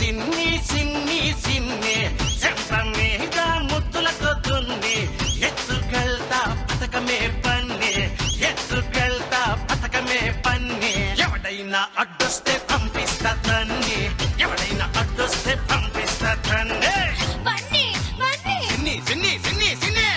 సిన్ని సిన్ని సిన్ని చెంప మీద ముద్దులతో దున్ని ఎత్తుకెళ్తా పథకమే పన్ని ఎత్తుకెళ్తా పథకమే పన్ని ఎవడైనా అడ్డొస్తే పంపిస్తా తన్ని ఎవడైనా అడ్డొస్తే పంపిస్తా తన్ని సిన్ని సిన్ని సిన్ని సిన్ని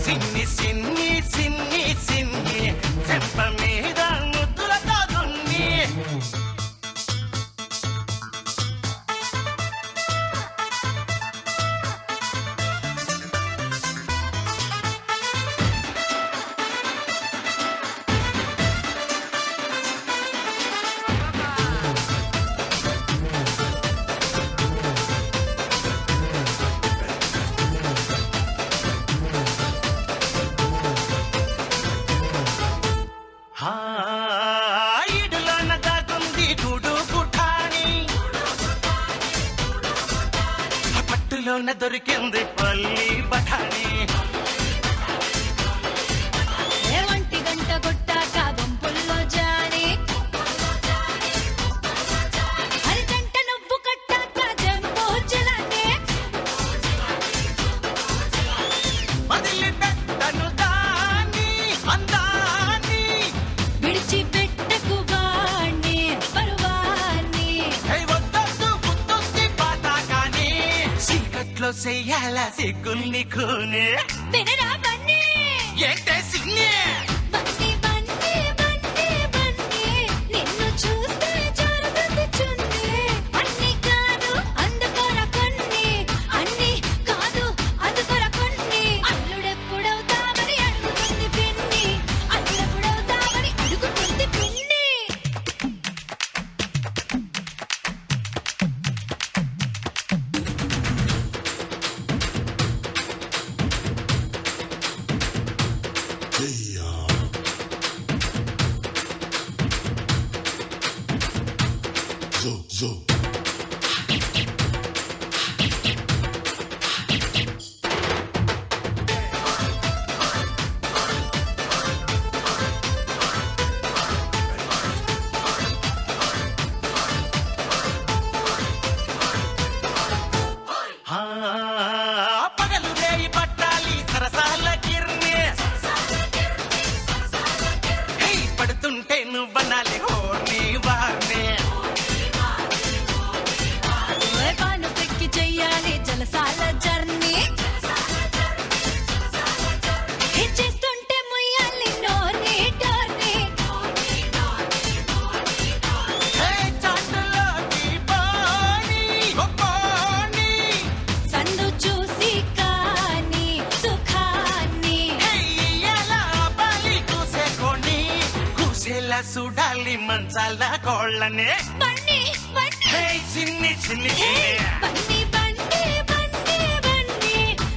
సిన్ని సిన్ని సిన్ని సిన్ని చెంప మీద ముద్దులతో దున్ని ఈడులోన దాగుంది గూడు పుఠాని పట్టులోన దొరికింది పల్లి బఠాని ఒంటి గంట కొట్టాక గుంపుల్లో జాని అరిగంట నువ్వు కట్టాక జంబో జలానే వదిలిపెట్టను దాన్ని అందాన్ని విడిచిపెట్టకు వాణ్ణి పరువాన్ని వద్దొద్దు గుర్తొచ్చి పాతాకాని చీకట్లో చెయ్యాల సిగ్గుల్ని కూనే వినరా బన్నీ ఏంటే సిగ్నే నిన్ను చూస్తే జారుతుంది చున్నీ అన్ని కాదు అందుకోరా కొన్ని అన్ని కాదు అందుకోరా కొన్ని అల్లుడెప్పుడవుతామని అడుగుతుంది పిన్ని అల్లుడెప్పుడవుతామని అడుగుతుంది పిన్ని పగలు రేయి పట్టాలి సరసాల గిర్ని పడుతుంటే నువ్వనాలి హోర్ని వార్ని పాను పెక్కి చెయ్యాలి జలసాల జర్నీ చేస్తుంటే ముయ్యాలి నోర్ని టోర్ని చాటులోకి పోని గొప్పోని సందు చూసి కాని సుఖాన్ని ఎలా బలి కూసేకొని కూసేలా చూడాలి మంచాల కోళ్ళనే బన్నీ చిన్ని చిన్ని బన్నీ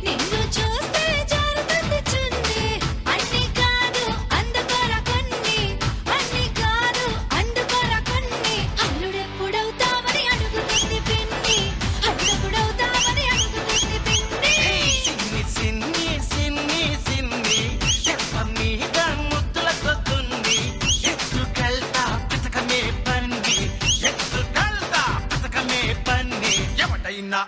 నిన్ను చూస్తే జారుతుంది చున్నీ అన్ని కాదు అందుకోరా కొన్ని అన్ని కాదు అందుకోరా కొన్ని అల్లుడెప్పుడవుతామని అడుగుతుంది పిన్ని అల్లుడెప్పుడవుతామని అడుగుతుంది పిన్ని సిన్ని సిన్ని సిన్ని సిన్ని చెప్ప మీద ముద్దులతో దున్ని ఎత్తుకెళ్తా పథకమే పన్ని ఎత్తుకెళ్తా పథకమే పన్ని ఎవడైనా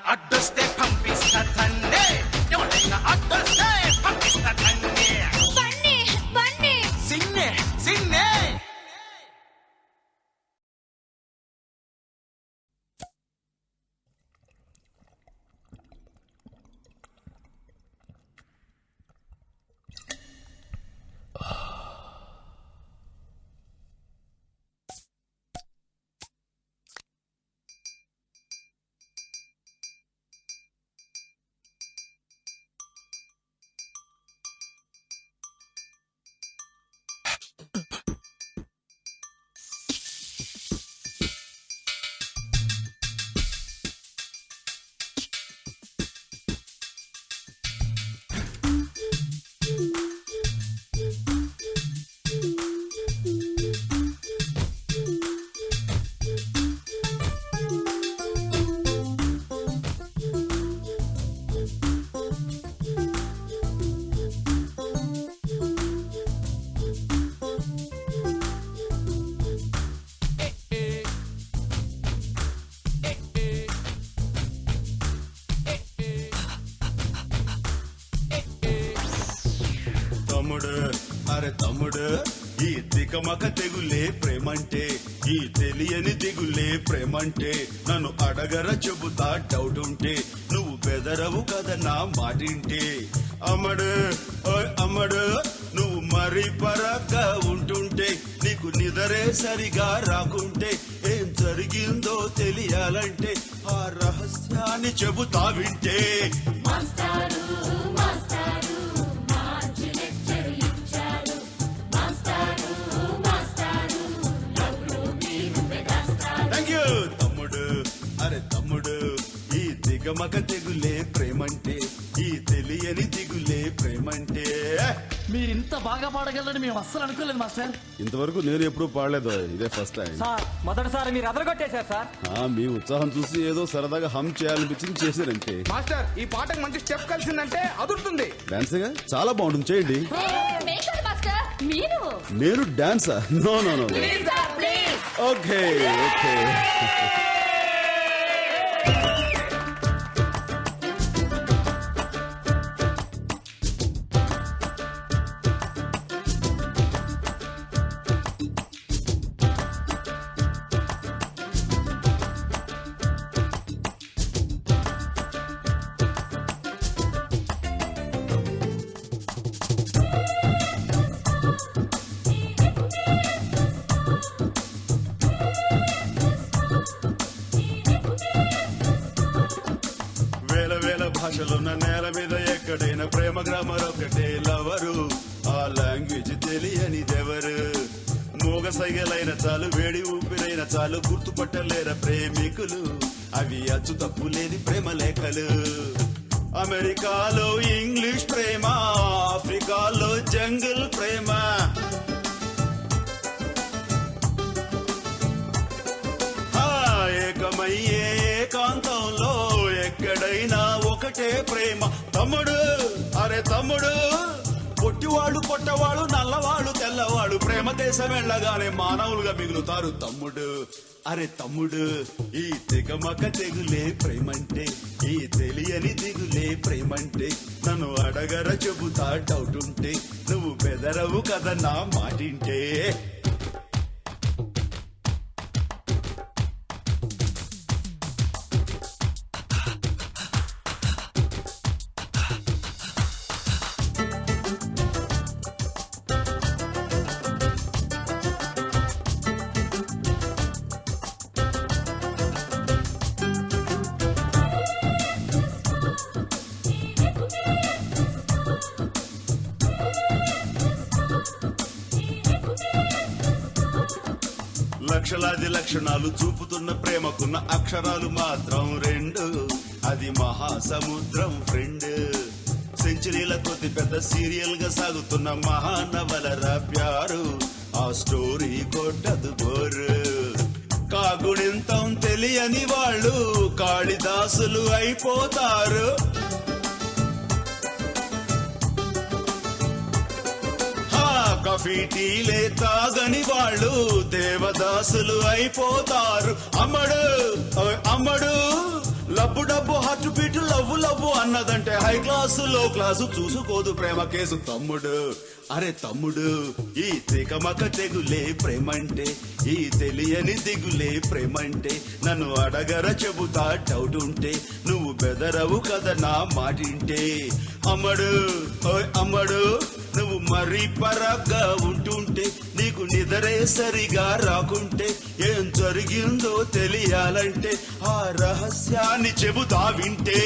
తమ్ముడు ఈ తికమక తెగులే ప్రేమంటే, ఈ తెలియని దిగులే ప్రేమంటే. నన్ను అడగర చెబుతా డౌట్ ఉంటే, నువ్వు బెదరవు కదా నా మాటింటే. అమ్మడు ఓయ్ అమ్మడు నువ్వు మరీ పరాగ్గా ఉంటుంటే, నీకు నిదరే సరిగా రాకుంటే, ఏం జరిగిందో తెలియాలంటే ఆ రహస్యాన్ని చెబుతా వింటే. మాస్టారు మాస్టారు మార్చి లెక్చర్ ఇచ్చారు. మాస్టారు మాస్టారు లవ్లో మీరు మెగాస్టార్. థ్యాంక్ యూ తమ్ముడు. అరే తమ్ముడు ఈ దిగమక తెగులే ప్రేమంటే, ఈ తెలియని దిగులే ప్రేమంటే. మీరు ఇంత బాగా పాడగలరని మేము అస్సలు అనుకోలేదు మాస్టర్. ఇంతవరకు నేను ఎప్పుడు పాడలేదు, ఇదే ఫస్ట్ టైం. సార్ మొదటిసారి మీరు అదరగొట్టేశారు సార్. మీ ఉత్సాహం చూసి ఏదో సరదాగా హమ్ చేయాలనిపించింది, చేశారంటే. మాస్టర్ ఈ పాటకు మంచి స్టెప్ కలిసిందంటే అదురుతుంది. డాన్స్గా చాలా బాగుంటుంది, చేయండి. మాస్టర్ మీరు నేను డాన్సా? No no no. Okay okay. భాషలున్న నేల మీద ఎక్కడైనా ప్రేమ గ్రామర్ ఒకటే లవరు. ఆ లాంగ్వేజ్ తెలియనిదెవరు? మూగ సైగలైన చాలు, వేడి ఊపిరైన చాలు, గుర్తుపట్టలేర ప్రేమికులు. అవి అచ్చు తప్పు లేని ప్రేమ లేఖలు. అమెరికాలో ఇంగ్లీష్ ప్రేమ, ఆఫ్రికాలో జంగిల్ ప్రేమ. ఏకమయ్యే ఏకాంతంలో ఎక్కడైనా ఒకటే ప్రేమ. తమ్ముడు అరే తమ్ముడు, పొట్టివాళ్ళు పొట్టవాళ్ళు నల్లవాళ్ళు తెల్లవాళ్ళు ప్రేమ దేశం వెళ్ళగానే మానవులుగా మిగులుతారు. తమ్ముడు అరే తమ్ముడు ఈ తెగమక తెగులే ప్రేమంటే, ఈ తెలియని దిగులే ప్రేమంటే. నన్ను అడగర చెబుతా డౌట్ ఉంటే, నువ్వు బెదరవు కదా నా మాటింటే. లక్షలాది లక్షణాలు చూపుతున్న ప్రేమకున్న అక్షరాలు మాత్రం రెండు. అది మహాసముద్రం ఫ్రెండ్. సెంచరీల కొద్ది పెద్ద సీరియల్ గా సాగుతున్న మహానవలరా ప్యారు. ఆ స్టోరీ కొట్టదు బోరు. కాగుణింతం తెలియని వాళ్ళు కాళిదాసులు అయిపోతారు. కాఫీ టీలే తాగని వాళ్ళు దేవదాసులు అయిపోతారు. అమ్మడు అమ్మడు lub dub heart beat love love అన్నదంటే హై క్లాసు లో క్లాసు చూసుకోదు ప్రేమ కేసు. తమ్ముడు అరే తమ్ముడు ఈ తికమక తెగులే ప్రేమంటే, ఈ తెలియని దిగులే ప్రేమంటే. నన్ను అడగర చెబుతా డౌట్ ఉంటే, నువ్వు బెదరవు కదా నా మాటింటే. అమ్మడు ఓయ్ అమ్మడు నువ్వు మరీ పరాగ్గా ఉంటుంటే, నీకు నిదరే సరిగా రాకుంటే, ఏం జరిగిందో తెలియాలంటే ఆ రహస్యాన్ని చెబుతా వింటే.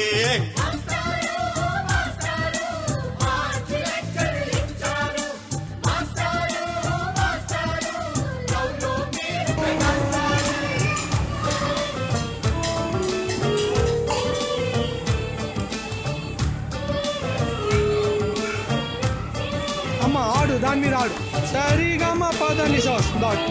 అమ్మ ఆడు దాని మీద ఆడు. సరిగా అమ్మ పదని సాస్ దాట్.